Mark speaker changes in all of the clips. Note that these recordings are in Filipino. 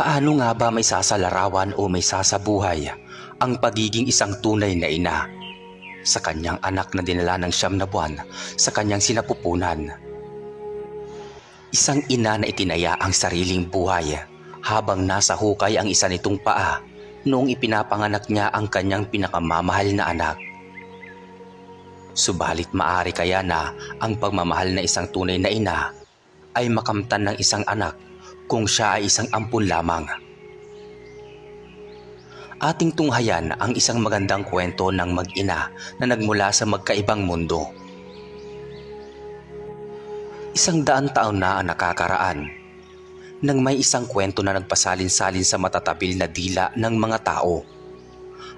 Speaker 1: Paano nga ba may sasalarawan o may sasabuhay ang pagiging isang tunay na ina sa kanyang anak na dinala ng 9 sa kanyang sinapupunan? Isang ina na itinaya ang sariling buhay habang nasa hukay ang isa nitong paa noong ipinapanganak niya ang kanyang pinakamamahal na anak. Subalit maaari kaya na ang pagmamahal na isang tunay na ina ay makamtan ng isang anak kung siya ay isang ampun lamang. Ating tunghayan ang isang magandang kwento ng mag-ina na nagmula sa magkaibang mundo. 100 taon na ang nakakaraan nang may isang kwento na nagpasalin-salin sa matatabil na dila ng mga tao.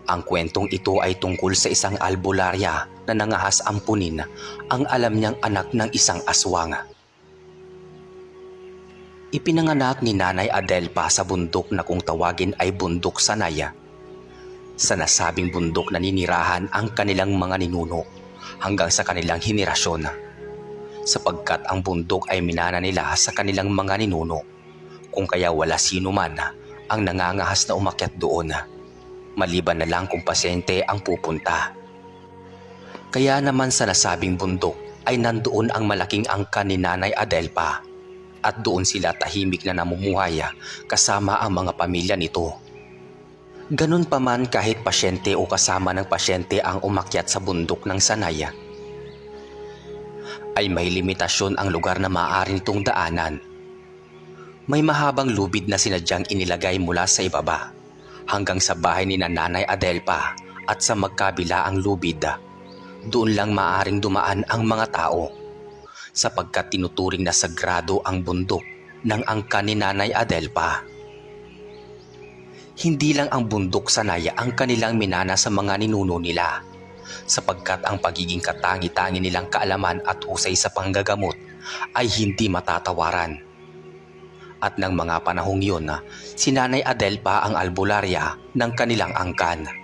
Speaker 1: Ang kwentong ito ay tungkol sa isang albularya na nangahas ampunin ang alam niyang anak ng isang aswang. Ipinanganak ni Nanay Adelpa sa bundok na kung tawagin ay Bundok Sanaya. Sa nasabing bundok naninirahan ang kanilang mga ninuno hanggang sa kanilang henerasyon, sapagkat ang bundok ay minana nila sa kanilang mga ninuno, kung kaya wala sino man ang nangangahas na umakyat doon, maliban na lang kung pasyente ang pupunta. Kaya naman sa nasabing bundok ay nandoon ang malaking angkan ni Nanay Adelpa, at doon sila tahimik na namumuhay kasama ang mga pamilya nito. Ganun pa man kahit pasyente o kasama ng pasyente ang umakyat sa bundok ng Sanaya, ay may limitasyon ang lugar na maaari nitong daanan. May mahabang lubid na sinadyang inilagay mula sa ibaba hanggang sa bahay ni Nanay Adelpa, at sa magkabila ang lubid, doon lang maaaring dumaan ang mga tao, sapagkat tinuturing na sagrado ang bundok ng angkan ni Nanay Adelpa. Hindi lang ang bundok Sanaya ang kanilang minana sa mga ninuno nila, sapagkat ang pagiging katangi-tangi nilang kaalaman at husay sa panggagamot ay hindi matatawaran. At ng mga panahong yun, si Nanay Adelpa ang albularya ng kanilang angkan.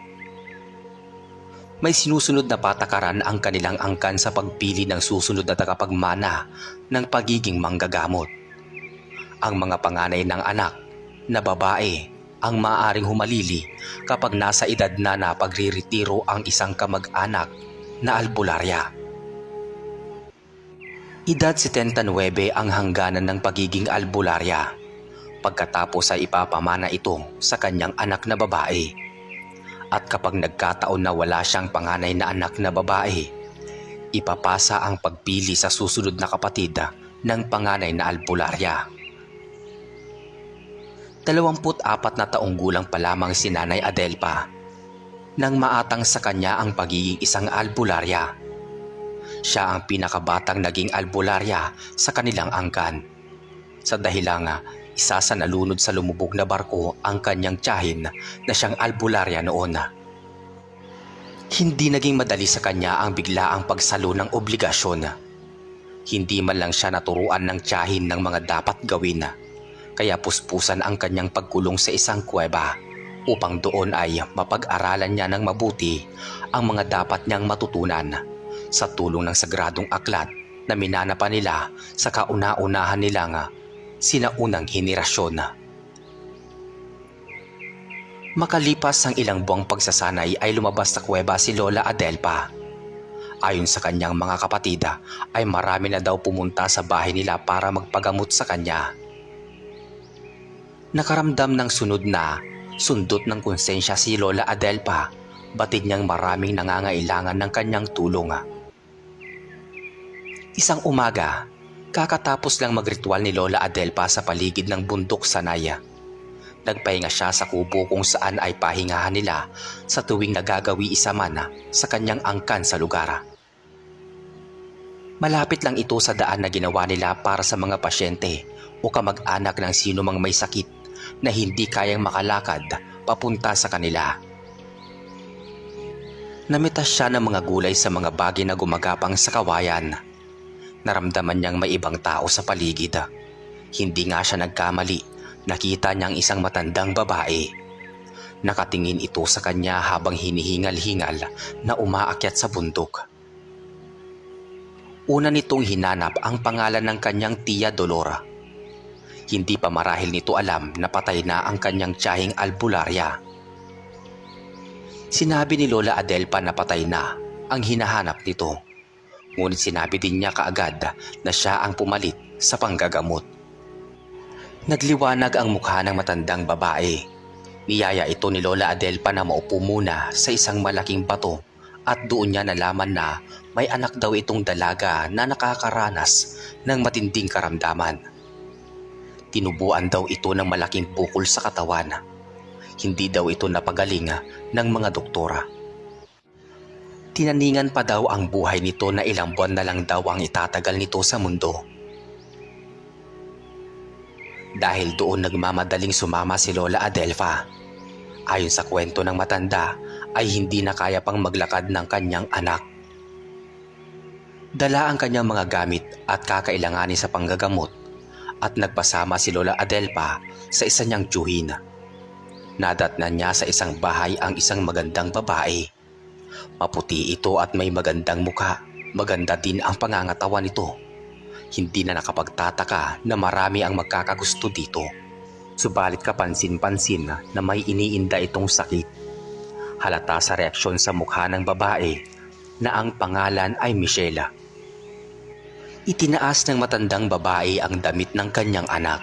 Speaker 1: May sinusunod na patakaran ang kanilang angkan sa pagpili ng susunod na tagapagmana ng pagiging manggagamot. Ang mga panganay ng anak na babae ang maaaring humalili kapag nasa edad na pagriretiro ang isang kamag-anak na albularya. Edad 79 ang hangganan ng pagiging albularya, pagkatapos ay ipapamana ito sa kanyang anak na babae. At kapag nagkataon na wala siyang panganay na anak na babae, ipapasa ang pagpili sa susunod na kapatid ng panganay na albularya. 24 na taong gulang pa lamang si Nanay Adelpa nang maatang sa kanya ang pagiging isang albularya. Siya ang pinakabatang naging albularya sa kanilang angkan, sa dahilang isa sa nalunod sa lumubog na barko ang kanyang tiyahin na siyang albularya noon. Hindi naging madali sa kanya ang biglaang pagsalo ng obligasyon. Hindi man lang siya naturuan ng tiyahin ng mga dapat gawin, kaya puspusan ang kanyang pagkulong sa isang kuweba upang doon ay mapag-aralan niya ng mabuti ang mga dapat niyang matutunan sa tulong ng sagradong aklat na minana pa nila sa kauna-unahan nilang sinaunang henerasyon. Makalipas ang ilang buwang pagsasanay ay lumabas sa kuweba si Lola Adelpa. Ayon sa kanyang mga kapatid ay marami na daw pumunta sa bahay nila para magpagamot sa kanya. Nakaramdam ng sundot ng konsensya si Lola Adelpa, batid niyang maraming nangangailangan ng kanyang tulong. Isang umaga, kakatapos lang magritual ni Lola Adelpa sa paligid ng bundok Sanaya, nagpahinga siya sa kubo kung saan ay pahingahan nila sa tuwing nagagawi isa man sa kanyang angkan sa lugar. Malapit lang ito sa daan na ginawa nila para sa mga pasyente o kamag-anak ng sino mang may sakit na hindi kayang makalakad papunta sa kanila. Namitas siya ng mga gulay sa mga bagay na gumagapang sa kawayan. Naramdaman niyang may ibang tao sa paligid. Hindi nga siya nagkamali. Nakita niyang isang matandang babae. Nakatingin ito sa kanya habang hinihingal-hingal na umaakyat sa bundok. Una nitong hinanap ang pangalan ng kanyang tiya Dolora. Hindi pa marahil nito alam na patay na ang kanyang tiyahing albularya. Sinabi ni Lola Adelpa na patay na ang hinahanap nito. Ngunit sinabi din niya kaagad na siya ang pumalit sa panggagamot. Nagliwanag ang mukha ng matandang babae. Niyaya ito ni Lola Adelpa na maupo muna sa isang malaking bato at doon niya nalaman na may anak daw itong dalaga na nakakaranas ng matinding karamdaman. Tinubuan daw ito ng malaking bukol sa katawan. Hindi daw ito napagaling ng mga doktora. Tinaningan pa daw ang buhay nito na ilang buwan na lang daw ang itatagal nito sa mundo. Dahil doon nagmamadaling sumama si Lola Adelpa. Ayon sa kwento ng matanda ay hindi na kaya pang maglakad ng kanyang anak. Dala ang kanyang mga gamit at kakailanganin sa panggagamot at nagpasama si Lola Adelpa sa isa niyang tiyuhin. Nadatnan niya sa isang bahay ang isang magandang babae. Maputi ito at may magandang mukha. Maganda din ang pangangatawan nito. Hindi na nakapagtataka na marami ang magkakagusto dito. Subalit kapansin-pansin na may iniinda itong sakit. Halata sa reaksyon sa mukha ng babae na ang pangalan ay Michelle. Itinaas ng matandang babae ang damit ng kanyang anak.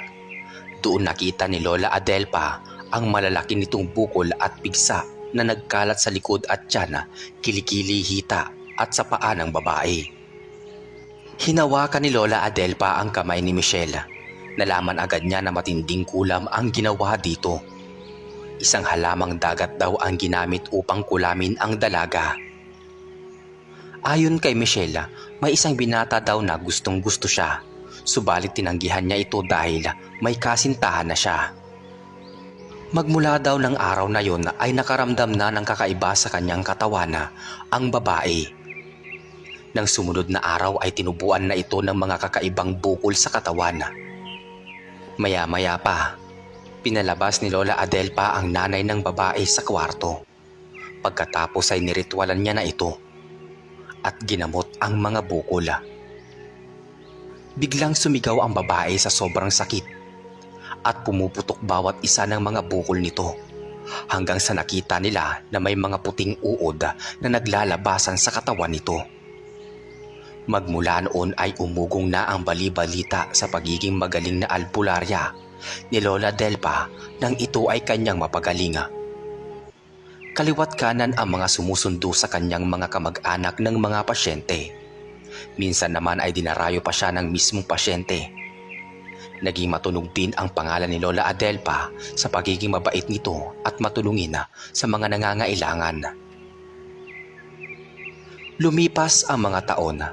Speaker 1: Doon nakita ni Lola Adelpa ang malalaki nitong bukol at pigsa na nagkalat sa likod at tiyan, kilikili, hita at sa paa ng babae. Hinawakan ni Lola Adelpa ang kamay ni Michelle. Nalaman agad niya na matinding kulam ang ginawa dito. Isang halamang dagat daw ang ginamit upang kulamin ang dalaga. Ayon kay Michelle, may isang binata daw na gustong gusto siya. Subalit tinanggihan niya ito dahil may kasintahan na siya. Magmula daw ng araw na yon ay nakaramdam na ng kakaiba sa kanyang katawan ang babae. Nang sumunod na araw ay tinubuan na ito ng mga kakaibang bukol sa katawan. Maya-maya pa, pinalabas ni Lola Adelpa ang nanay ng babae sa kwarto. Pagkatapos ay niritwalan niya na ito at ginamot ang mga bukol. Biglang sumigaw ang babae sa sobrang sakit at pumuputok bawat isa ng mga bukol nito hanggang sa nakita nila na may mga puting uod na naglalabasan sa katawan nito. Magmula noon ay umugong na ang bali-balita sa pagiging magaling na albularya ni Lola Adelpa nang ito ay kanyang mapagaling. Kaliwat kanan ang mga sumusundo sa kanyang mga kamag-anak ng mga pasyente. Minsan naman ay dinarayo pa siya ng mismong pasyente. Naging matunog din ang pangalan ni Lola Adelpa sa pagiging mabait nito at matulungin sa mga nangangailangan. Lumipas ang mga taon.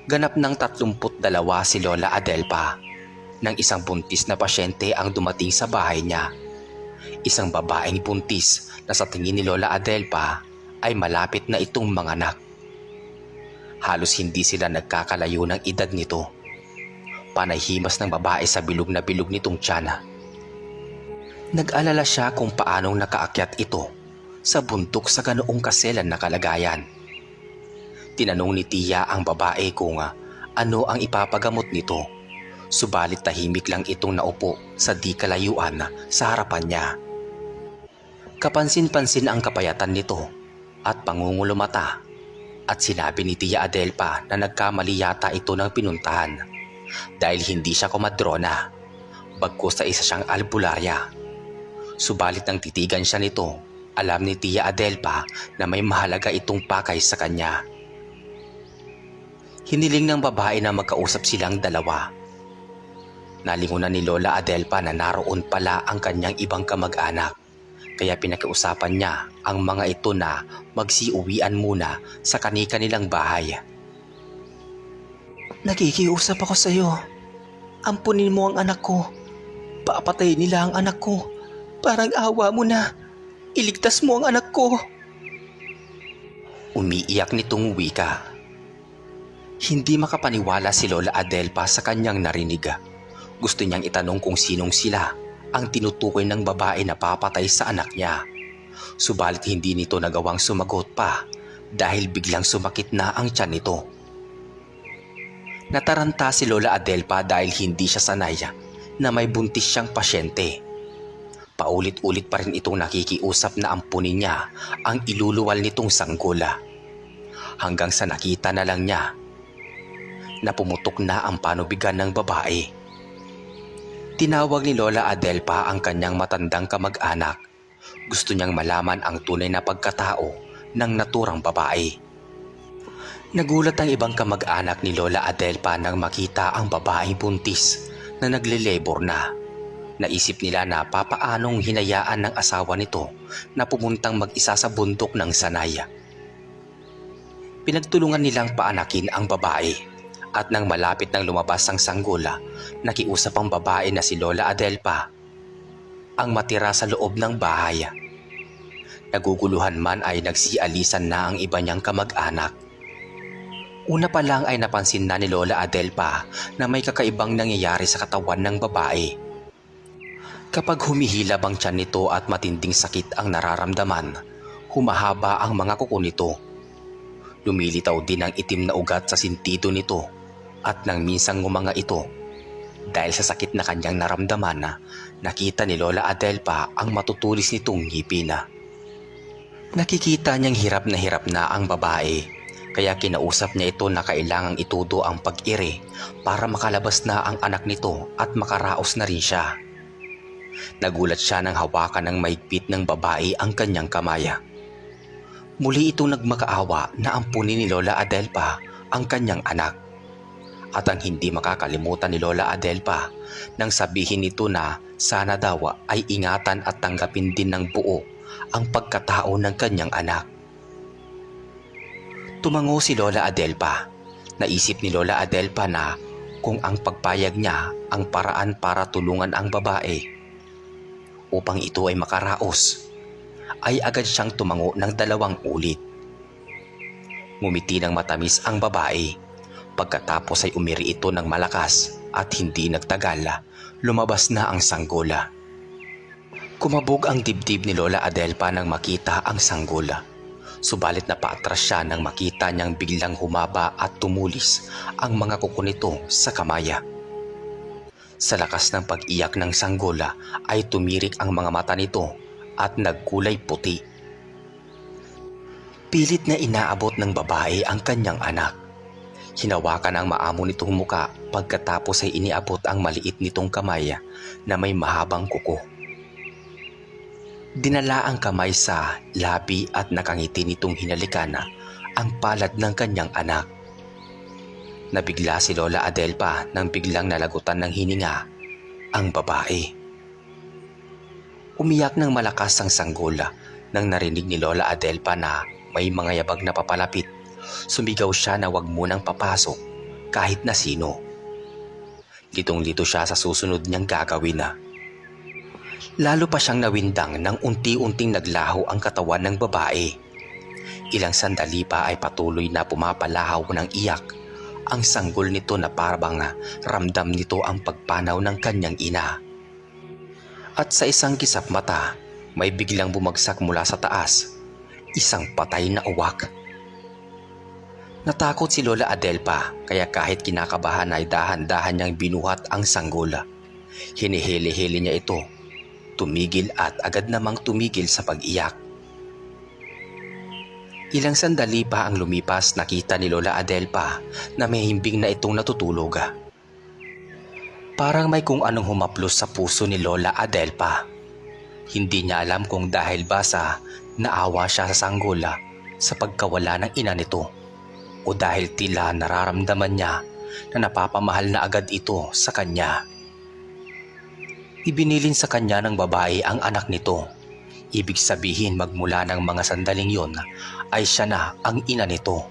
Speaker 1: Ganap ng 32 si Lola Adelpa nang isang buntis na pasyente ang dumating sa bahay niya. Isang babaeng buntis na sa tingin ni Lola Adelpa ay malapit na itong manganak. Halos hindi sila nagkakalayo ng edad nito. Panayhimas ng babae sa bilog na bilog nitong tiyana. Nag-alala siya kung paanong nakaakyat ito sa bundok sa ganoong kaselan na kalagayan. Tinanong ni Tia ang babae kung ano ang ipapagamot nito. Subalit tahimik lang itong naupo sa di kalayuan sa harapan niya. Kapansin-pansin ang kapayatan nito at pangungulo mata at sinabi ni Tia Adelpa na nagkamali yata ito ng pinuntahan dahil hindi siya komadrona, bagkus sa isa siyang albularya. Subalit nang titigan siya nito, alam ni Tia Adelpa na may mahalaga itong pakay sa kanya. Hiniling ng babae na magkausap silang dalawa. Nalingunan ni Lola Adelpa na naroon pala ang kanyang ibang kamag-anak, kaya pinakiusapan niya ang mga ito na magsiuwian muna sa kani-kanilang bahay. Nakikiusap ako sa iyo. Ampunin mo ang anak ko. Papatayin nila ang anak ko. Parang awa mo na. Iligtas mo ang anak ko. Umiiyak nitong wika. Hindi makapaniwala si Lola Adelpa sa kanyang narinig. Gusto niyang itanong kung sinong sila ang tinutukoy ng babae na papatay sa anak niya. Subalit hindi nito nagawang sumagot pa dahil biglang sumakit na ang tiyan nito. Nataranta si Lola Adelpa dahil hindi siya sanay na may buntis siyang pasyente. Paulit-ulit pa rin itong nakikiusap na ampunin niya ang iluluwal nitong sanggol. Hanggang sa nakita na lang niya na pumutok na ang panubigan ng babae. Tinawag ni Lola Adelpa ang kanyang matandang kamag-anak. Gusto niyang malaman ang tunay na pagkatao ng naturang babae. Nagulat ang ibang kamag-anak ni Lola Adelpa nang makita ang babaeng buntis na nagle-labor na. Naisip nila na papaanong hinayaan ng asawa nito na pumuntang mag-isa sa bundok ng Sanay. Pinagtulungan nilang paanakin ang babae at nang malapit nang lumabas ang sanggol, nakiusap ang babae na si Lola Adelpa ang matira sa loob ng bahay. Naguguluhan man ay nagsialisan na ang iba niyang kamag-anak. Una pa lang ay napansin na ni Lola Adelpa na may kakaibang nangyayari sa katawan ng babae. Kapag humihilab ang tiyan nito at matinding sakit ang nararamdaman, humahaba ang mga kuko nito. Lumilitaw din ang itim na ugat sa sintido nito at nang minsang ngumanga ito. Dahil sa sakit na kanyang naramdaman, nakita ni Lola Adelpa ang matutulis nitong ngipin. Nakikita niyang hirap na ang babae, kaya kinausap niya ito na kailangang itudo ang pag-iri para makalabas na ang anak nito at makaraos na rin siya. Nagulat siya nang hawakan ng mahigpit ng babae ang kanyang kamay. Muli itong nagmakaawa na ampunin ni Lola Adelpa ang kanyang anak. At ang hindi makakalimutan ni Lola Adelpa nang sabihin nito na sana daw ay ingatan at tanggapin din ng buo ang pagkatao ng kanyang anak. Tumango si Lola Adelpa. Naisip ni Lola Adelpa na kung ang pagpayag niya ang paraan para tulungan ang babae upang ito ay makaraos, ay agad siyang tumango ng 2 ulit. Ngumiti ng matamis ang babae. Pagkatapos ay umiri ito ng malakas at hindi nagtagal, lumabas na ang sanggol. Kumabog ang dibdib ni Lola Adelpa nang makita ang sanggol. Subalit napaatras siya nang makita niyang biglang humaba at tumulis ang mga kuko nito sa kamaya. Sa lakas ng pag-iyak ng sanggol ay tumirik ang mga mata nito at nagkulay puti. Pilit na inaabot ng babae ang kanyang anak. Hinawakan ang maamo nitong muka pagkatapos ay iniabot ang maliit nitong kamay na may mahabang kuko. Dinala ang kamay sa labi at nakangiti nitong hinalikan ang palad ng kanyang anak. Nabigla si Lola Adelpa nang biglang nalagutan ng hininga ang babae. Umiyak ng malakas ang sanggol nang narinig ni Lola Adelpa na may mga yabag na papalapit. Sumigaw siya na wag munang papasok kahit na sino. Litong-lito siya sa susunod niyang gagawin na. Lalo pa siyang nawindang nang unti-unting naglaho ang katawan ng babae. Ilang sandali pa ay patuloy na pumapalahaw ng iyak ang sanggol nito na parang ramdam nito ang pagpanaw ng kanyang ina. At sa isang kisap mata, may biglang bumagsak mula sa taas, isang patay na uwak. Natakot si Lola Adelpa kaya kahit kinakabahan ay dahan-dahan niyang binuhat ang sanggol. Hinihili-hili niya ito, tumigil at agad namang tumigil sa pag-iyak. Ilang sandali pa ang lumipas, nakita ni Lola Adelpa na may himbing na itong natutulog. Parang may kung anong humaplos sa puso ni Lola Adelpa. Hindi niya alam kung dahil ba sa naawa siya sa sanggol sa pagkawala ng ina nito o dahil tila nararamdaman niya na napapamahal na agad ito sa kanya. Ibinilin sa kanya ng babae ang anak nito. Ibig sabihin magmula ng mga sandaling yon ay siya na ang ina nito.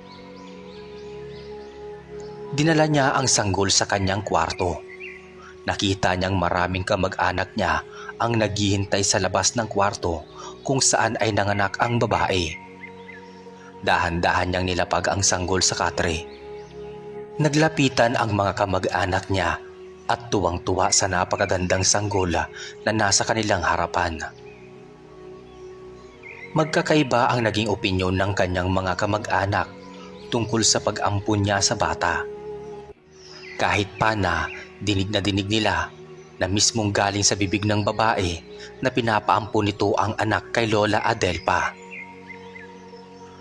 Speaker 1: Dinala niya ang sanggol sa kanyang kwarto. Nakita niyang maraming kamag-anak niya ang naghihintay sa labas ng kwarto kung saan ay nanganak ang babae. Dahan-dahan niyang nilapag ang sanggol sa katre. Naglapitan ang mga kamag-anak niya at tuwang-tuwa sa napakagandang sanggol na nasa kanilang harapan. Magkakaiba ang naging opinyon ng kanyang mga kamag-anak tungkol sa pag-ampun niya sa bata. Kahit pa na dinig nila na mismong galing sa bibig ng babae na pinapaampo nito ang anak kay Lola Adelpa.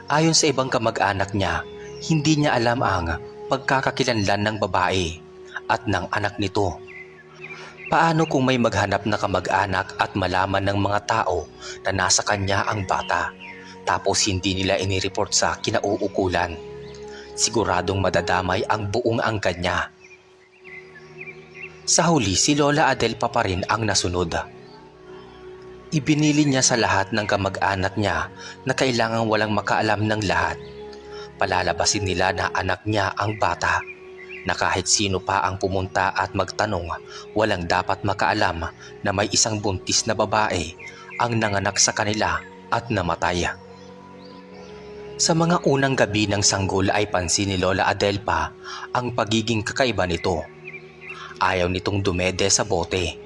Speaker 1: Ayon sa ibang kamag-anak niya, hindi niya alam ang pagkakakilanlan ng babae at ng anak nito. Paano kung may maghanap na kamag-anak at malaman ng mga tao na nasa kanya ang bata, tapos hindi nila inireport sa kinauukulan? Siguradong madadamay ang buong angkan niya. Sa huli, si Lola Adelpa pa rin ang nasunod. Ibinili niya sa lahat ng kamag-anak niya na kailangang walang makaalam ng lahat. Palalabasin nila na anak niya ang bata, na kahit sino pa ang pumunta at magtanong, walang dapat makaalam na may isang buntis na babae ang nanganak sa kanila at namatay. Sa mga unang gabi ng sanggol ay pansin ni Lola Adelpa ang pagiging kakaiba nito. Ayaw nitong dumede sa bote.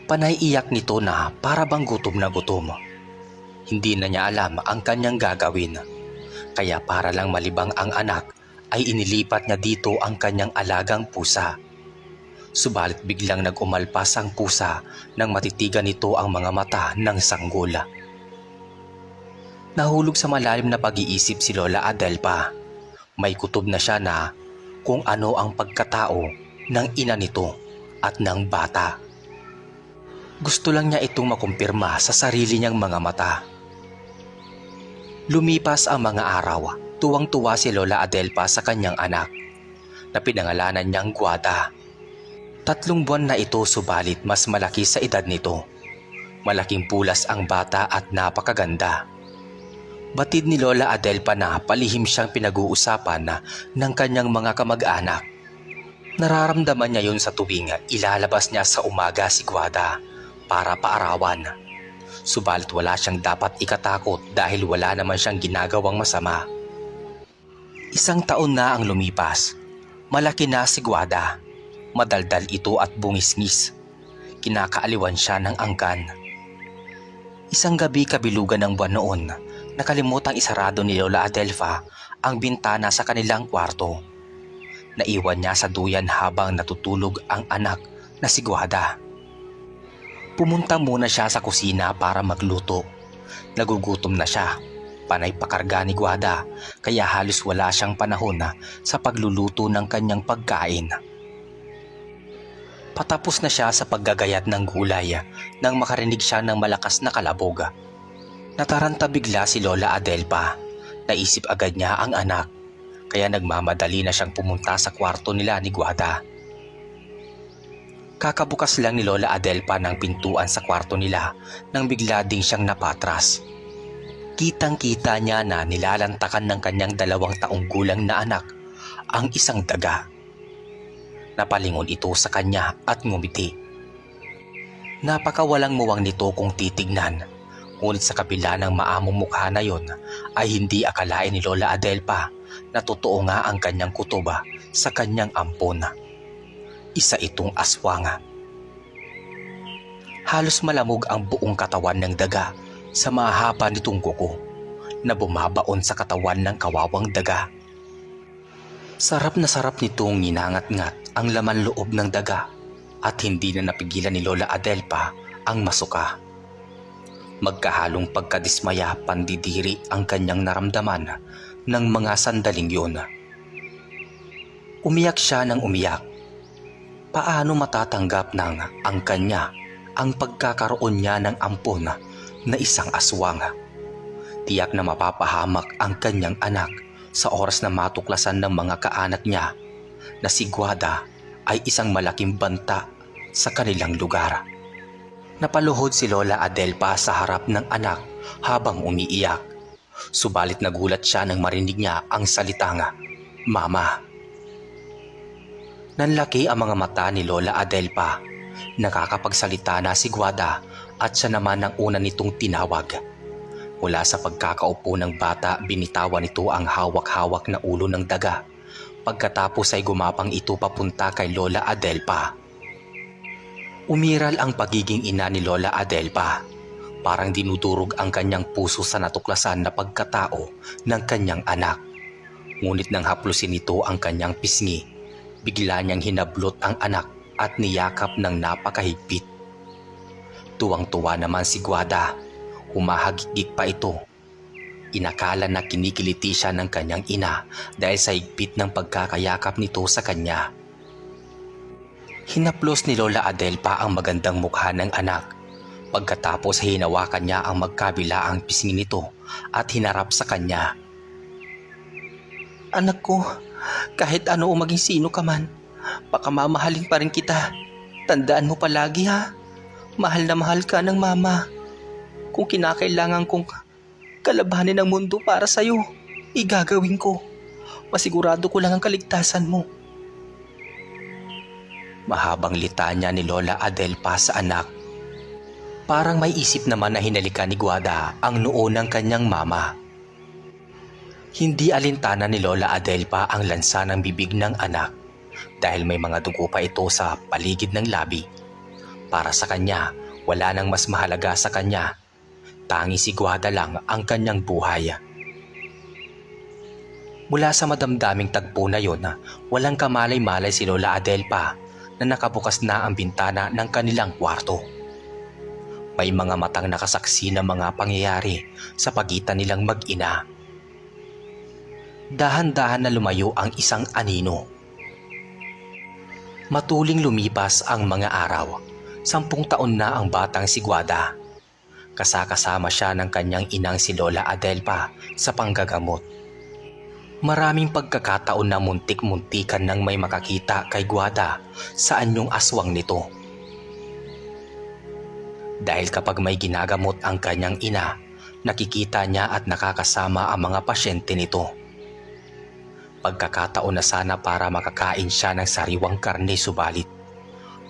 Speaker 1: Panay iyak nito na para bang gutom na gutom. Hindi na niya alam ang kanyang gagawin. Kaya para lang malibang ang anak, ay inilipat niya dito ang kanyang alagang pusa. Subalit biglang nag-umalpas ang pusa nang matitigan nito ang mga mata ng sanggol. Nahulog sa malalim na pag-iisip si Lola Adelpa. May kutob na siya na kung ano ang pagkatao ng ina nito at ng bata. Gusto lang niya itong makumpirma sa sarili niyang mga mata. Lumipas ang mga araw. Tuwang-tuwa si Lola Adelpa sa kanyang anak na pinangalanan niyang Guada. 3 buwan na ito subalit mas malaki sa edad nito. Malaking pulas ang bata at napakaganda. Batid ni Lola Adelpa na palihim siyang pinag-uusapan ng kanyang mga kamag-anak. Nararamdaman niya yun sa tuwing ilalabas niya sa umaga si Guada para paarawan. Subalit wala siyang dapat ikatakot dahil wala naman siyang ginagawang masama. 1 taon na ang lumipas. Malaki na si Guada. Madaldal ito at bungisngis. Kinakaaliwan siya ng angkan. Isang gabi kabilugan ng buwan noon, nakalimutang isarado ni Lola Adelpa ang bintana sa kanilang kwarto. Naiwan niya sa duyan habang natutulog ang anak na si Guada. Pumunta muna siya sa kusina para magluto. Nagugutom na siya. Panay pakarga ni Guada kaya halos wala siyang panahon sa pagluluto ng kanyang pagkain. Patapos na siya sa paggagayat ng gulay nang makarinig siya ng malakas na kalabog. Nataranta bigla si Lola Adelpa. Naisip agad niya ang anak kaya nagmamadali na siyang pumunta sa kwarto nila ni Guada. Kakabukas lang ni Lola Adelpa ng pintuan sa kwarto nila nang bigla ding siyang napatras. Kitang-kita niya na nilalantakan ng kanyang 2 taong gulang na anak ang isang daga. Napalingon ito sa kanya at ngumiti. Napakawalang muwang nito kung titignan, ngunit sa kabila ng maamong mukha na yon ay hindi akalain ni Lola Adelpa na totoo nga ang kanyang kutoba sa kanyang ampon. Isa itong aswang. Halos malamog ang buong katawan ng daga sa mahaba nitong kuko na bumabaon sa katawan ng kawawang daga. Sarap na sarap nitong ginangat-ngat ang laman loob ng daga at hindi na napigilan ni Lola Adelpa ang masuka. Magkahalong pagkadismaya, pandidiri ang kanyang naramdaman ng mga sandaling yun. Umiyak siya ng umiyak. Paano matatanggap ng ang kanya ang pagkakaroon niya ng ampon na isang aswang? Tiyak na mapapahamak ang kanyang anak sa oras na matuklasan ng mga kaanak niya na si Guada ay isang malaking banta sa kanilang lugar. Napaluhod si Lola Adelpa sa harap ng anak habang umiiyak. Subalit nagulat siya nang marinig niya ang salitang "Mama". Nanlaki ang mga mata ni Lola Adelpa. Nakakapagsalita na si Guada at siya naman ang una nitong tinawag. Mula sa pagkakaupo ng bata, binitawan nito ang hawak-hawak na ulo ng daga. Pagkatapos ay gumapang ito papunta kay Lola Adelpa. Umiral ang pagiging ina ni Lola Adelpa. Parang dinudurog ang kanyang puso sa natuklasan na pagkatao ng kanyang anak. Ngunit nang haplusin nito ang kanyang pisngi, bigla niyang hinablot ang anak at niyakap ng napakahigpit. Tuwang-tuwa naman si Guada, humahagik pa ito. Inakala na kinikiliti siya ng kanyang ina dahil sa higpit ng pagkakayakap nito sa kanya. Hinaplos ni Lola Adelpa ang magandang mukha ng anak. Pagkatapos hinawakan niya ang magkabilaang pisngi nito at hinarap sa kanya. Anak ko, kahit ano o maging sino ka man, pakamamahalin pa rin kita. Tandaan mo palagi ha, mahal na mahal ka ng mama. Kung kinakailangan kong kalabanin ang mundo para sa'yo, igagawin ko. Masigurado ko lang ang kaligtasan mo. Mahabang litanya ni Lola Adelpa sa anak. Parang may isip naman na hinalikan ni Guada ang noo ng kanyang mama. Hindi alintana ni Lola Adelpa ang lansa ng bibig ng anak dahil may mga dugo pa ito sa paligid ng labi. Para sa kanya, wala nang mas mahalaga sa kanya. Tangi si Guada lang ang kanyang buhay. Mula sa madamdaming tagpo na yon, walang kamalay-malay si Lola Adelpa na nakabukas na ang bintana ng kanilang kwarto. May mga matang nakasaksi ng mga pangyayari sa pagitan nilang mag-ina. Dahan-dahan na lumayo ang isang anino. Matuling lumipas ang mga araw. 10 taon na ang batang si Guada. Kasakasama siya ng kanyang inang si Lola Adelpa sa panggagamot. Maraming pagkakataon na muntik-muntikan nang may makakita kay Guada sa anyong aswang nito. Dahil kapag may ginagamot ang kanyang ina, nakikita niya at nakakasama ang mga pasyente nito. Pagkakataon na sana para makakain siya ng sariwang karne subalit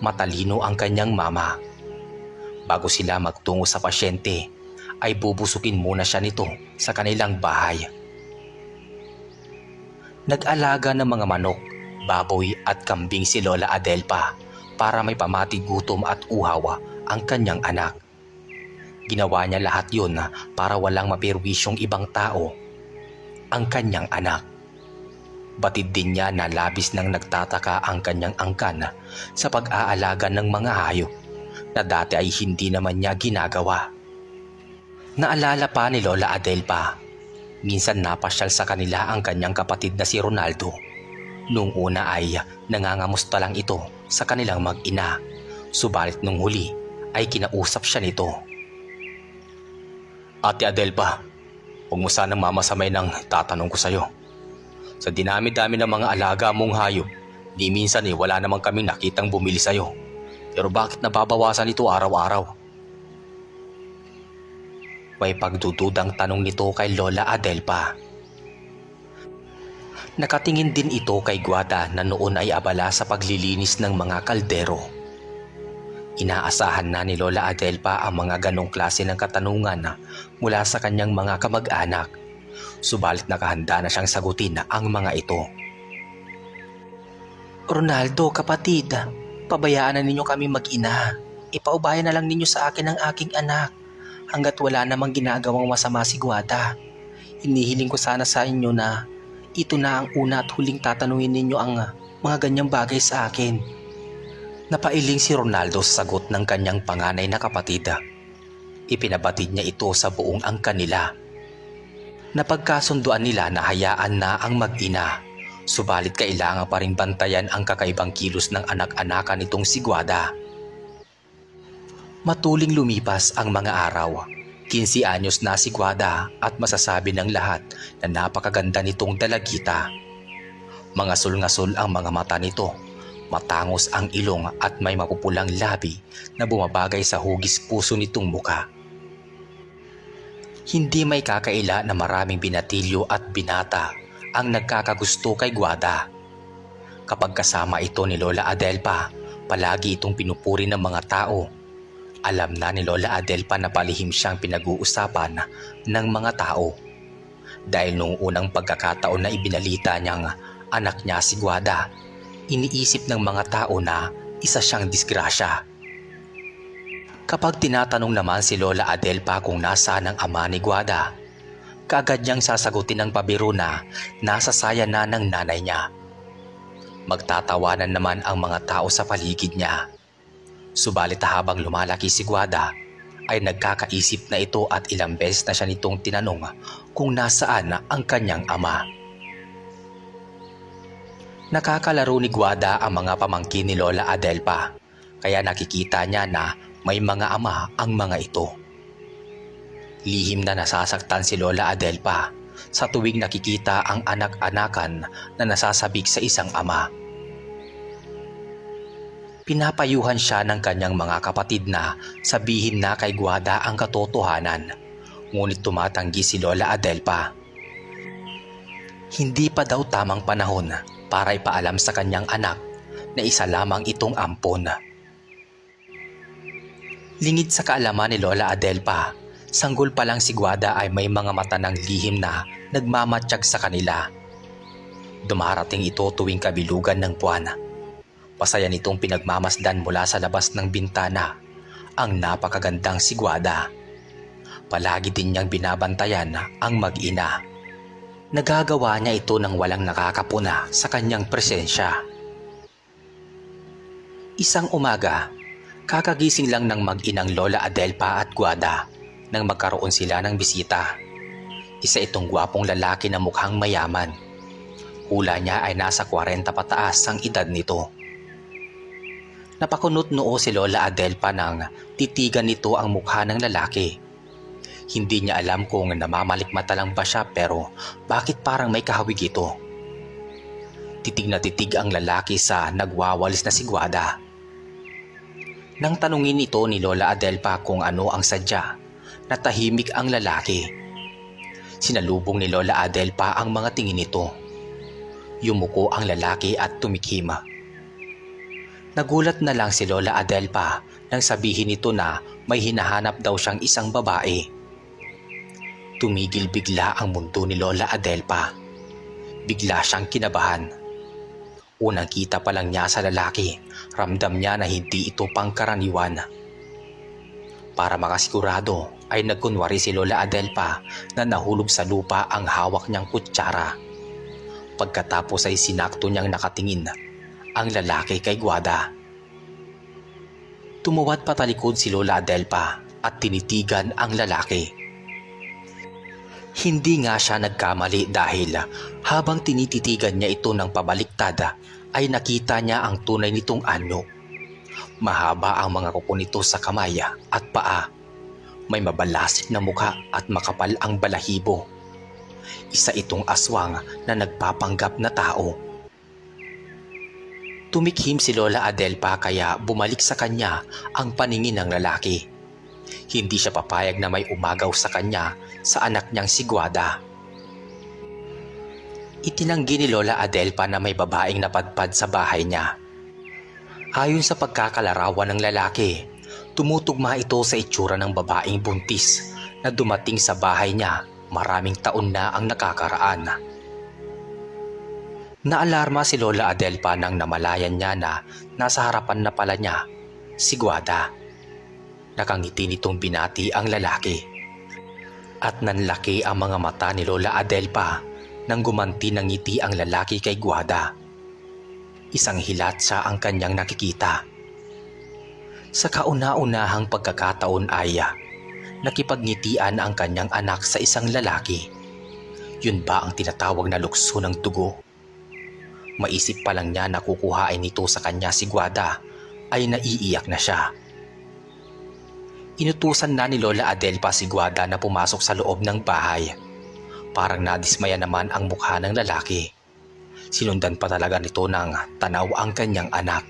Speaker 1: matalino ang kanyang mama. Bago sila magtungo sa pasyente, ay bubusukin muna siya nito sa kanilang bahay. Nag-alaga ng mga manok, baboy at kambing si Lola Adelpa para may pamatig gutom at uhaw ang kanyang anak. Ginawa niya lahat yun para walang mapirwisyong ibang tao ang kanyang anak. Batid din niya na labis nang nagtataka ang kanyang angkan sa pag-aalaga ng mga hayop na dati ay hindi naman niya ginagawa. Naalala pa ni Lola Adelpa, minsan napasyal sa kanila ang kanyang kapatid na si Ronaldo. Noong una ay nangangamusta lang ito sa kanilang mag-ina, subalit nung huli ay kinausap siya nito. Ate Adelpa, huwag mo sanang mamasamay ng tatanong ko sa'yo. Sa dinami-dami ng mga alaga mong hayop, di minsan wala namang kaming nakitang bumili sa'yo. Pero bakit nababawasan ito araw-araw? May pagdududang tanong nito kay Lola Adelpa. Nakatingin din ito kay Guada na noon ay abala sa paglilinis ng mga kaldero. Inaasahan na ni Lola Adelpa ang mga ganong klase ng katanungan mula sa kanyang mga kamag-anak. Subalit nakahanda na siyang sagutin ang mga ito. Ronaldo, kapatid, pabayaan na ninyo kami mag-ina. Ipaubayan na lang ninyo sa akin ang aking anak hanggat wala namang ginagawang masama si Guada. Hinihiling ko sana sa inyo na ito na ang una at huling tatanungin ninyo ang mga ganyang bagay sa akin. Napailing si Ronaldo sa sagot ng kanyang panganay na kapatid. Ipinabatid niya ito sa buong angkan nila. Napagkasunduan nila na hayaan na ang mag-ina, subalit kailangan pa rin bantayan ang kakaibang kilos ng anak-anakan nitong si Guada. Matuling lumipas ang mga araw. 15 anyos na si Guada at masasabi ng lahat na napakaganda nitong dalagita. Mga sul-ngasol ang mga mata nito, matangos ang ilong at may mapupulang labi na bumabagay sa hugis puso nitong muka. Hindi may kakaila na maraming binatilyo at binata ang nagkakagusto kay Guada. Kapag kasama ito ni Lola Adelpa, palagi itong pinupuri ng mga tao. Alam na ni Lola Adelpa na palihim siyang pinag-uusapan ng mga tao. Dahil noong unang pagkakataon na ibinalita niyang anak niya si Guada, iniisip ng mga tao na isa siyang disgrasya. Kapag tinatanong naman si Lola Adelpa kung nasaan ang ama ni Guada, kaagad niyang sasagutin ng pabiro na nasa saya na ng nanay niya. Magtatawanan naman ang mga tao sa paligid niya. Subalit habang lumalaki si Guada, ay nagkakaisip na ito at ilang beses na siya nitong tinanong kung nasaan ang kanyang ama. Nakakalaro ni Guada ang mga pamangkin ni Lola Adelpa, kaya nakikita niya na may mga ama ang mga ito. Lihim na nasasaktan si Lola Adelpa sa tuwing nakikita ang anak-anakan na nasasabik sa isang ama. Pinapayuhan siya ng kanyang mga kapatid na sabihin na kay Guada ang katotohanan, ngunit tumatanggi si Lola Adelpa. Hindi pa daw tamang panahon para ipaalam sa kanyang anak na isa lamang itong ampon. Lingid sa kaalaman ni Lola Adelpa, sanggol pa lang si Guada ay may mga mata ng lihim na nagmamatsyag sa kanila. Dumarating ito tuwing kabilugan ng buwan. Pasaya nitong pinagmamasdan mula sa labas ng bintana ang napakagandang si Guada. Palagi din niyang binabantayan ang mag-ina. Nagagawa niya ito nang walang nakakapuna sa kanyang presensya. Isang umaga, kakagising lang ng mag-inang Lola Adelpa at Guada nang magkaroon sila ng bisita. Isa itong gwapong lalaki na mukhang mayaman. Hula niya ay nasa 40 pataas ang edad nito. Napakunot noo si Lola Adelpa nang titigan nito ang mukha ng lalaki. Hindi niya alam kung namamalikmata lang ba siya, pero bakit parang may kahawig ito. Titig na titig ang lalaki sa nagwawalis na si Guada. Nang tanungin ito ni Lola Adelpa kung ano ang sadya, natahimik ang lalaki. Sinalubong ni Lola Adelpa ang mga tingin nito. Yumuko ang lalaki at tumikim. Nagulat na lang si Lola Adelpa nang sabihin nito na may hinahanap daw siyang isang babae. Tumigil bigla ang mundo ni Lola Adelpa. Bigla siyang kinabahan. Unang kita pa lang niya sa lalaki, ramdam niya na hindi ito pangkaraniwan. Para makasigurado ay nagkunwari si Lola Adelpa na nahulog sa lupa ang hawak niyang kutsara. Pagkatapos ay sinakto niyang nakatingin ang lalaki kay Guada. Tumuwad patalikod si Lola Adelpa at tinitigan ang lalaki. Hindi nga siya nagkamali dahil habang tinititigan niya ito ng pabaliktad ay nakita niya ang tunay nitong anyo. Mahaba ang mga kuko nito sa kamay at paa. May mabalasik na mukha at makapal ang balahibo. Isa itong aswang na nagpapanggap na tao. Tumikhim si Lola Adelpa kaya bumalik sa kanya ang paningin ng lalaki. Hindi siya papayag na may umagaw sa kanya sa anak niyang si Guada. Itinanggi ni Lola Adelpa na may babaeng napadpad sa bahay niya. Ayon sa pagkakalarawan ng lalaki, tumutugma ito sa itsura ng babaeng buntis na dumating sa bahay niya maraming taon na ang nakakaraan. Naalarma si Lola Adelpa nang namalayan niya na nasa harapan na pala niya si Guada. Nakangiti nitong binati ang lalaki. At nanlaki ang mga mata ni Lola Adelpa nang gumanti ng ngiti ang lalaki kay Guada. Isang hilatsa ang kanyang nakikita. Sa kauna-unahang pagkakataon ay nakipagnitian ang kanyang anak sa isang lalaki. Yun ba ang tinatawag na lukso ng dugo? Maisip pa lang niya na kukuhain nito sa kanya si Guada ay naiiyak na siya. Inutusan na ni Lola Adelpa si Guada na pumasok sa loob ng bahay. Parang nadismaya naman ang mukha ng lalaki. Sinundan pa talaga nito ng tanaw ang kanyang anak.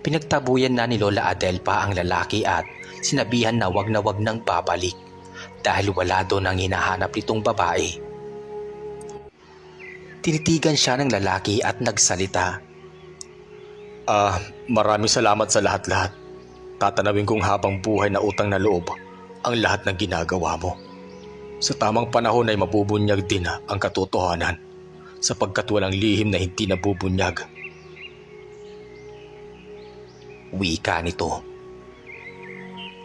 Speaker 1: Pinagtabuyan na ni Lola Adelpa ang lalaki at sinabihan na wag nang babalik dahil wala doon ang hinahanap nitong babae. Tinitigan siya ng lalaki at nagsalita. Maraming salamat sa lahat-lahat. Tatanawin kong habang buhay na utang na loob ang lahat ng ginagawa mo. Sa tamang panahon ay mabubunyag din ang katotohanan sapagkat walang lihim na hindi nabubunyag. Wika nito.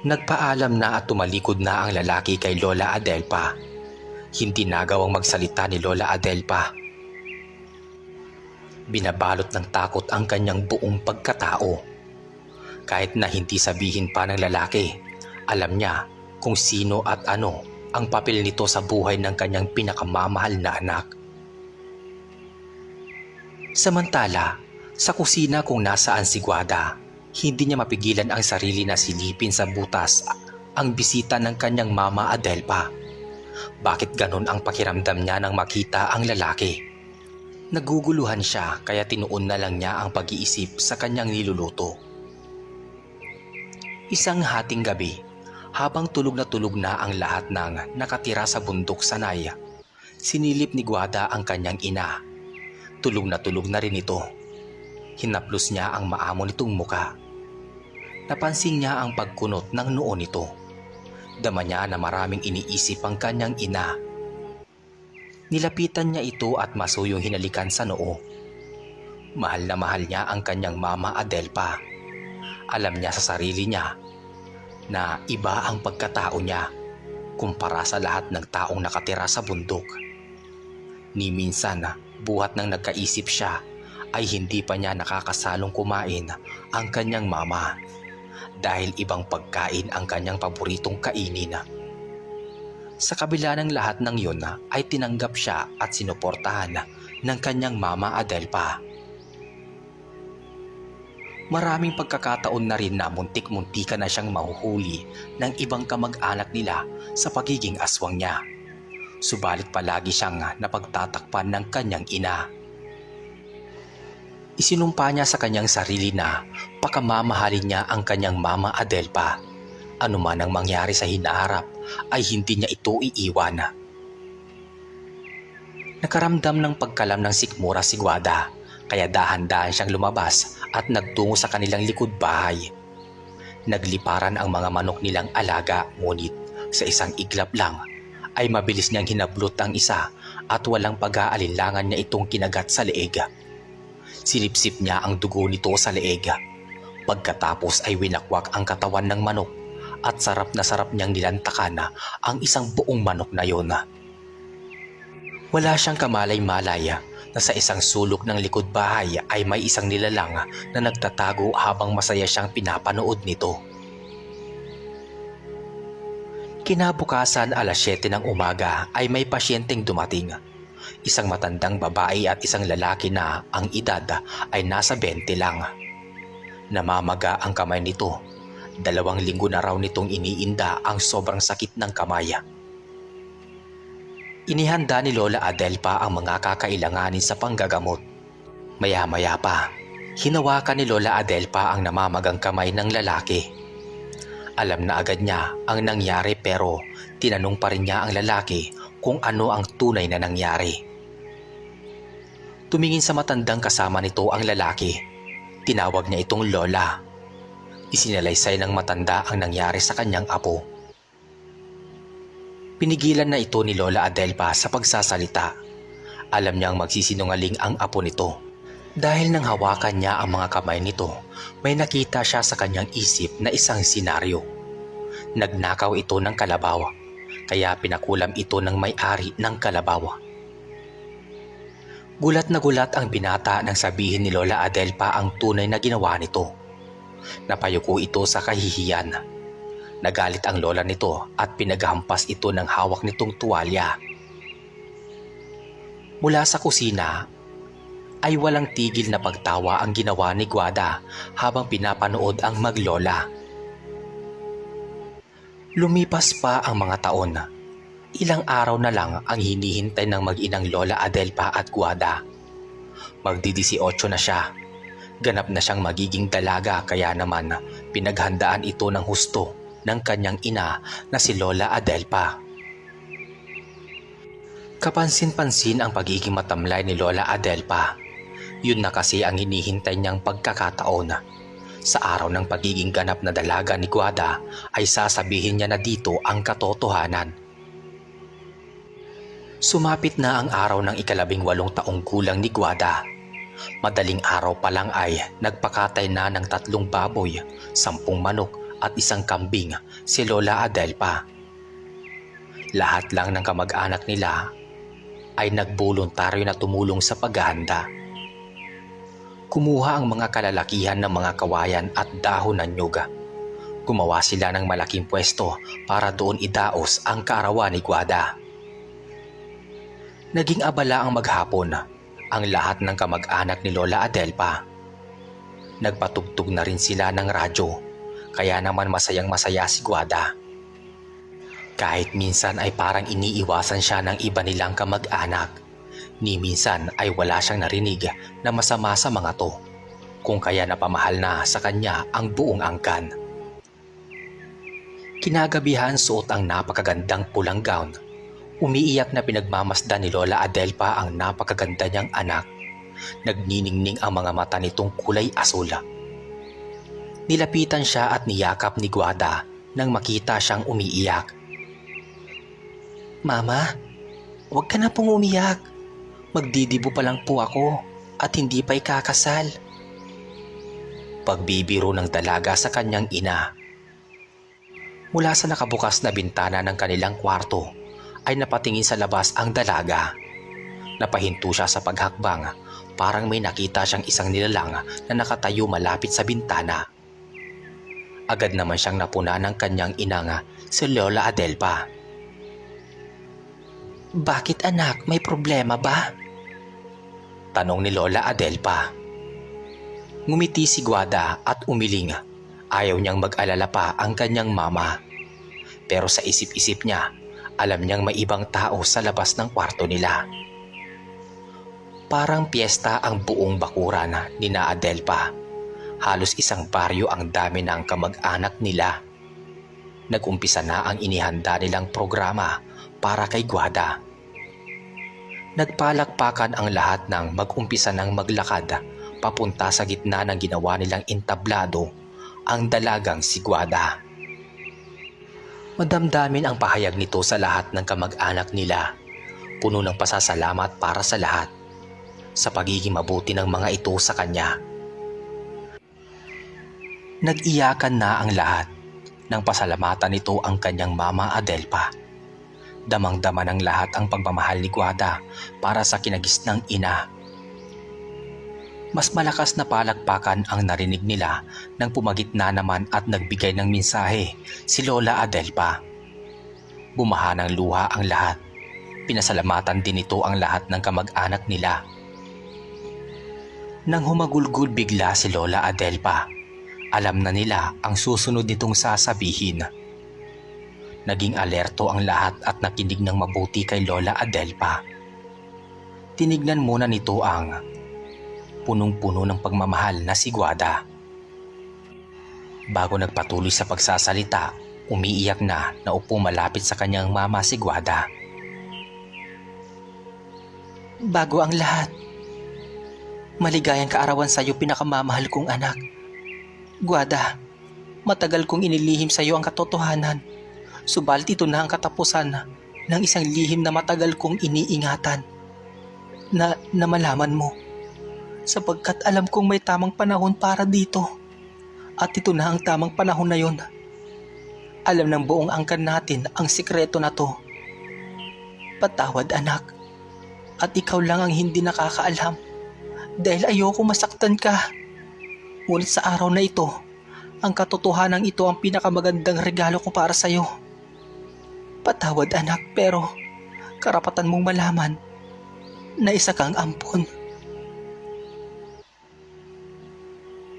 Speaker 1: Nagpaalam na at tumalikod na ang lalaki kay Lola Adelpa. Hindi nagawang magsalita ni Lola Adelpa. Binabalot ng takot ang kanyang buong pagkatao. Kahit na hindi sabihin pa ng lalaki, alam niya kung sino at ano ang papel nito sa buhay ng kanyang pinakamamahal na anak. Samantala, sa kusina kung nasaan si Guada, hindi niya mapigilan ang sarili na silipin sa butas ang bisita ng kanyang mama Adelpa. Bakit ganon ang pakiramdam niya nang makita ang lalaki? Naguguluhan siya kaya tinuon na lang niya ang pag-iisip sa kanyang niluluto. Isang hating gabi, habang tulog na ang lahat ng nakatira sa bundok sanay, sinilip ni Guada ang kanyang ina. Tulog na rin ito. Hinaplos niya ang maamo nitong muka. Napansin niya ang pagkunot ng noo nito. Dama niya na maraming iniisip ang kanyang ina. Nilapitan niya ito at masuyong hinalikan sa noo. Mahal na mahal niya ang kanyang mama Adelpa. Alam niya sa sarili niya na iba ang pagkatao niya kumpara sa lahat ng taong nakatira sa bundok. Ni minsan, buhat nang nagkaisip siya, ay hindi pa niya nakakasalong kumain ang kanyang mama dahil ibang pagkain ang kanyang paboritong kainin. Sa kabila ng lahat ng yun ay tinanggap siya at sinuportahan ng kanyang mama Adelpa. Maraming pagkakataon na rin na muntik-muntika na siyang mahuhuli ng ibang kamag-anak nila sa pagiging aswang niya. Subalit palagi siyang napagtatakpan ng kanyang ina. Isinumpa niya sa kanyang sarili na pakamamahalin niya ang kanyang mama Adelpa. Ano man ang mangyari sa hinaharap ay hindi niya ito iiwan. Nakaramdam ng pagkalam ng sikmura si Guada, kaya dahan-dahan siyang lumabas at nagtungo sa kanilang likod bahay. Nagliparan ang mga manok nilang alaga, ngunit sa isang iglap lang ay mabilis niyang hinablot ang isa at walang pag-aalinlangan niya itong kinagat sa leeg. Sinipsip niya ang dugo nito sa leeg. Pagkatapos ay winakwak ang katawan ng manok at sarap niyang nilantakan ang isang buong manok na yon. Wala siyang kamalay-malay na sa isang sulok ng likod bahay ay may isang nilalang na nagtatago habang masaya siyang pinapanood nito. Kinabukasan alas 7 ng umaga ay may pasyenteng dumating. Isang matandang babae at isang lalaki na ang edad ay nasa 20 lang. Namamaga ang kamay nito. 2 linggo na raw nitong iniinda ang sobrang sakit ng kamay. Inihanda ni Lola Adelpa ang mga kakailanganin sa panggagamot. Maya-maya pa, hinawakan ni Lola Adelpa ang namamagang kamay ng lalaki. Alam na agad niya ang nangyari pero tinanong pa rin niya ang lalaki kung ano ang tunay na nangyari. Tumingin sa matandang kasama nito ang lalaki. Tinawag niya itong Lola. Isinalaysay ng matanda ang nangyari sa kanyang apo. Pinigilan na ito ni Lola Adelpa sa pagsasalita. Alam niyang magsisinungaling ang apo nito. Dahil nang hawakan niya ang mga kamay nito, may nakita siya sa kanyang isip na isang senaryo. Nagnakaw ito ng kalabaw, kaya pinakulam ito ng may-ari ng kalabaw. Gulat na gulat ang binata nang sabihin ni Lola Adelpa ang tunay na ginawa nito. Napayuko ito sa kahihiyan. Nagalit ang lola nito at pinaghampas ito ng hawak nitong tuwalya. Mula sa kusina ay walang tigil na pagtawa ang ginawa ni Guada habang pinapanood ang maglola. Lumipas pa ang mga taon. Ilang araw na lang ang hinihintay ng mag-inang Lola Adelpa at Guada. Magdi-18 na siya. Ganap na siyang magiging dalaga kaya naman pinaghandaan ito ng husto ng kanyang ina na si Lola Adelpa. Kapansin-pansin ang pagiging matamlay ni Lola Adelpa. Yun na kasi ang hinihintay niyang pagkakataon. Sa araw ng pagiging ganap na dalaga ni Guada ay sasabihin niya na dito ang katotohanan. Sumapit na ang araw ng 18 taong gulang ni Guada. Madaling araw pa lang ay nagpakatay na ng 3 baboy, 10 manok at 1 kambing si Lola Adelpa. Lahat lang ng kamag-anak nila ay nagboluntaryo na tumulong sa paghahanda. Kumuha ang mga kalalakihan ng mga kawayan at dahon ng nyug. Gumawa sila ng malaking pwesto para doon idaos ang kaarawan ni Guada. Naging abala ang maghapon ang lahat ng kamag-anak ni Lola Adelpa. Nagpatugtog na rin sila ng radyo, kaya naman masayang masaya si Guada. Kahit minsan ay parang iniiwasan siya ng iba nilang kamag-anak, ni minsan ay wala siyang narinig na masama sa mga to, kung kaya napamahal na sa kanya ang buong angkan. Kinagabihan suot ang napakagandang pulang gown. Umiiyak na pinagmamasdan ni Lola Adelpa ang napakaganda niyang anak. Nagniningning ang mga mata nitong kulay asul. Nilapitan siya at niyakap ni Guada nang makita siyang umiiyak. "Mama, huwag ka na pong umiyak. Magdidibo pa lang po ako at hindi pa ikakasal." Pagbibiro ng dalaga sa kanyang ina. Mula sa nakabukas na bintana ng kanilang kwarto ay napatingin sa labas ang dalaga. Napahinto siya sa paghakbang, parang may nakita siyang isang nilalang na nakatayo malapit sa bintana. Agad naman siyang napuna ng kanyang inang si Lola Adelpa. "Bakit anak, may problema ba?" tanong ni Lola Adelpa. Ngumiti si Guada at umiling. Ayaw niyang mag-alala pa ang kanyang mama. Pero sa isip-isip niya, alam niyang may ibang tao sa labas ng kwarto nila. Parang piyesta ang buong bakuran ni na Adelpa. Halos isang baryo ang dami ng kamag-anak nila. Nag-umpisa na ang inihanda nilang programa para kay Guada. Nagpalakpakan ang lahat ng mag-umpisa ng maglakad papunta sa gitna ng ginawa nilang entablado, ang dalagang si Guada. Madamdamin ang pahayag nito sa lahat ng kamag-anak nila. Puno ng pasasalamat para sa lahat, sa pagiging mabuti ng mga ito sa kanya. Nag-iyakan na ang lahat nang pasalamatan nito ang kanyang mama Adelpa. Damang-dama ng lahat ang pagmamahal ni Guada para sa kinagisnang ina. Mas malakas na palakpakan ang narinig nila nang pumagitna naman at nagbigay ng mensahe si Lola Adelpa. Bumaha ng luha ang lahat. Pinasalamatan din ito ang lahat ng kamag-anak nila. Nang humagulgul bigla si Lola Adelpa, alam na nila ang susunod nitong sasabihin. Naging alerto ang lahat at nakinig ng mabuti kay Lola Adelpa. Tinignan muna nito ang punong-puno ng pagmamahal na si Guada. Bago nagpatuloy sa pagsasalita, umiiyak na naupo malapit sa kanyang mama si Guada. "Bago ang lahat, maligayang kaarawan sa iyo, pinakamamahal kong anak. Guada, matagal kong inilihim sa iyo ang katotohanan. Subalit ito na ang katapusan ng isang lihim na matagal kong iniingatan. Na malaman mo. Sapagkat alam kong may tamang panahon para dito. At ito na ang tamang panahon na yon. Alam ng buong angkan natin ang sikreto na to. Patawad anak. At ikaw lang ang hindi nakakaalam. Dahil ayoko masaktan ka. Ngunit sa araw na ito, ang katotohanan ito ang pinakamagandang regalo ko para sa iyo. Patawad anak, pero karapatan mong malaman na isa kang ampon."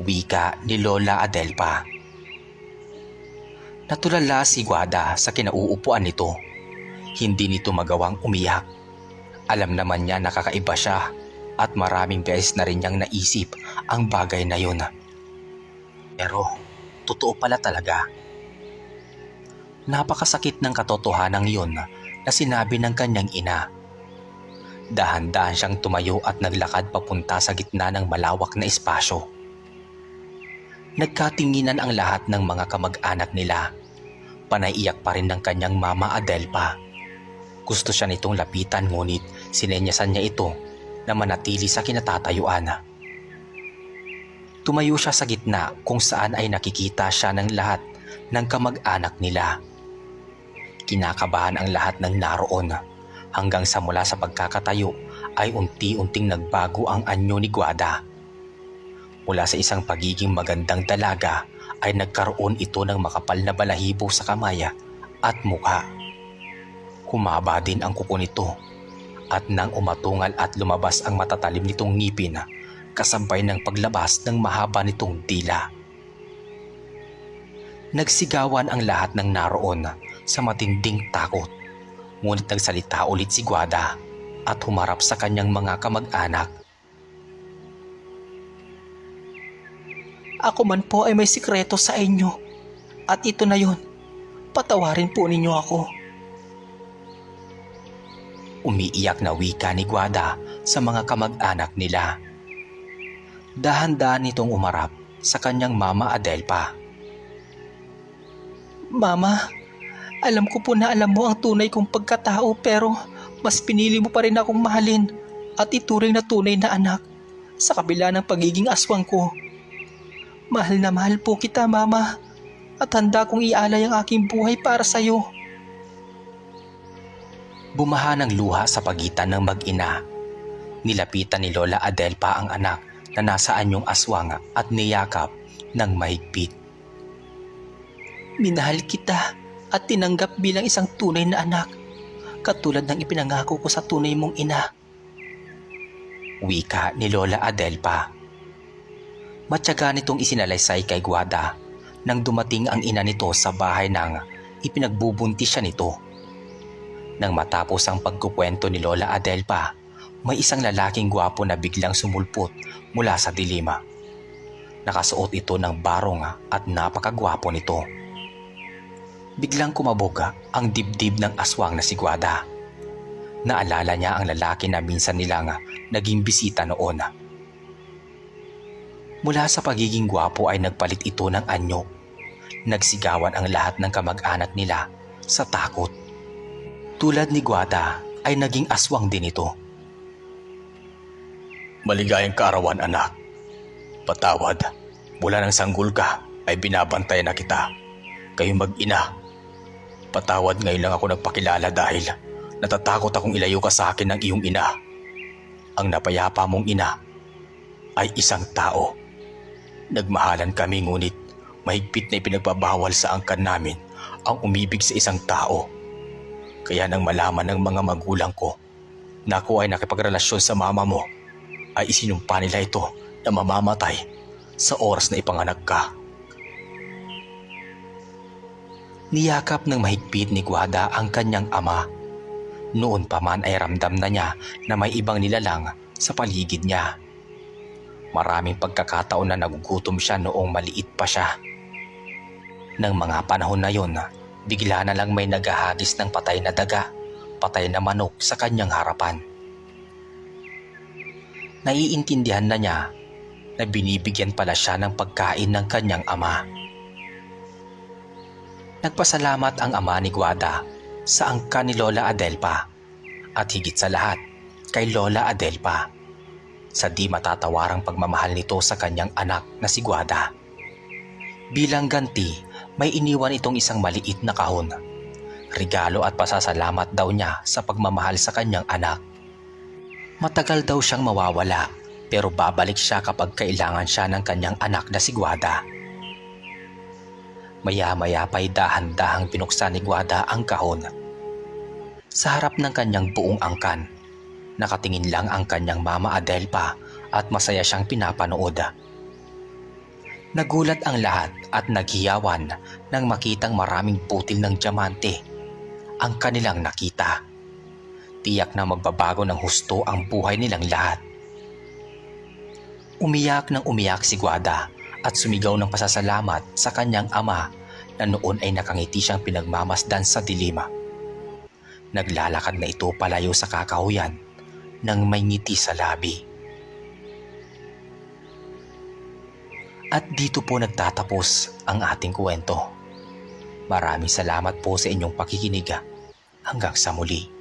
Speaker 1: Wika ni Lola Adelpa. Natulala si Guada sa kinauupuan nito. Hindi nito magawang umiyak. Alam naman niya na kakaiba siya at maraming beses na rin niyang naisip ang bagay na yun. Pero totoo pala talaga. Napakasakit ng katotohanan yun na sinabi ng kanyang ina. Dahan-dahan siyang tumayo at naglakad papunta sa gitna ng malawak na espasyo. Nagkatinginan ang lahat ng mga kamag-anak nila. Panaiyak pa rin ng kanyang mama Adelpa. Gusto siya nitong lapitan ngunit sinenyasan niya ito na manatili sa kinatatayuan. Tumayo siya sa gitna kung saan ay nakikita siya ng lahat ng kamag-anak nila. Kinakabahan ang lahat ng naroon hanggang sa mula sa pagkakatayo ay unti-unting nagbago ang anyo ni Guada. Mula sa isang pagiging magandang dalaga ay nagkaroon ito ng makapal na balahibo sa kamay at mukha. Humaba din ang kuko nito at nang umatungal at lumabas ang matatalim nitong ngipin kasabay ng paglabas ng mahaba nitong dila. Nagsigawan ang lahat ng naroon sa matinding takot, ngunit nagsalita ulit si Guada at humarap sa kanyang mga kamag-anak. Ako man po ay may sikreto sa inyo at ito na yun. Patawarin po ninyo ako. Umiiyak na wika ni Guada sa mga kamag-anak nila. Dahan-dahan nitong umarap sa kanyang mama Adelpa. Mama, alam ko po na alam mo ang tunay kong pagkatao pero mas pinili mo pa rin akong mahalin at ituring na tunay na anak sa kabila ng pagiging aswang ko. Mahal na mahal po kita, Mama, at handa kong ialay ang aking buhay para sa iyo. Bumaha ng luha sa pagitan ng mag-ina. Nilapitan ni Lola Adelpa ang anak na nasa anyong aswang at niyakap ng mahigpit. Minahal kita at tinanggap bilang isang tunay na anak, katulad ng ipinangako ko sa tunay mong ina. Wika ni Lola Adelpa. Matyaga nitong isinalaysay kay Guada nang dumating ang ina nito sa bahay nang ipinagbubuntis siya nito. Nang matapos ang pagkukwento ni Lola Adelpa, may isang lalaking gwapo na biglang sumulpot mula sa dilima. Nakasuot ito ng barong at napakagwapo nito. Biglang kumabog ang dibdib ng aswang na si Guada. Naalala niya ang lalaki na minsan nilang naging bisita noon. Mula sa pagiging gwapo ay nagpalit ito ng anyo. Nagsigawan ang lahat ng kamag-anak nila sa takot. Tulad ni Guada ay naging aswang din ito. Maligayang kaarawan, anak. Patawad, mula ng sanggol ka ay binabantay na kita. Kayo mag-ina. Patawad, ngayon lang ako nagpakilala dahil natatakot akong ilayo ka sa akin ng iyong ina. Ang napayapa mong ina ay isang tao. Nagmahalan kami ngunit mahigpit na ipinagbabawal sa angkan namin ang umibig sa isang tao. Kaya nang malaman ng mga magulang ko na ako ay nakipagrelasyon sa mama mo, ay isinumpa nila ito na mamamatay sa oras na ipanganak ka. Niyakap ng mahigpit ni Guada ang kanyang ama. Noon pa man ay ramdam na niya na may ibang nilalang sa paligid niya. Maraming pagkakataon na nagugutom siya noong maliit pa siya. Nang mga panahon na yon, bigla na lang may naghahagis ng patay na daga, patay na manok sa kanyang harapan. Naiintindihan na niya na binibigyan pala siya ng pagkain ng kanyang ama. Nagpasalamat ang ama ni Guada sa angkan ni Lola Adelpa at higit sa lahat kay Lola Adelpa sa di matatawarang pagmamahal nito sa kanyang anak na si Guada. Bilang ganti, may iniwan itong isang maliit na kahon. Regalo at pasasalamat daw niya sa pagmamahal sa kanyang anak. Matagal daw siyang mawawala pero babalik siya kapag kailangan siya ng kanyang anak na si Guada. Maya-maya pa'y dahan-dahang pinuksan ni Guada ang kahon. Sa harap ng kanyang buong angkan, nakatingin lang ang kanyang mama Adelpa at masaya siyang pinapanood. Nagulat ang lahat at naghiyawan nang makitang maraming butil ng diamante ang kanilang nakita. Tiyak na magbabago ng husto ang buhay nilang lahat. Umiyak ng umiyak si Guada at sumigaw ng pasasalamat sa kanyang ama na noon ay nakangiti siyang pinagmamasdan sa dilima. Naglalakad na ito palayo sa kakahuyan nang may ngiti sa labi. At dito po nagtatapos ang ating kwento. Maraming salamat po sa inyong pakikinig. Hanggang sa muli.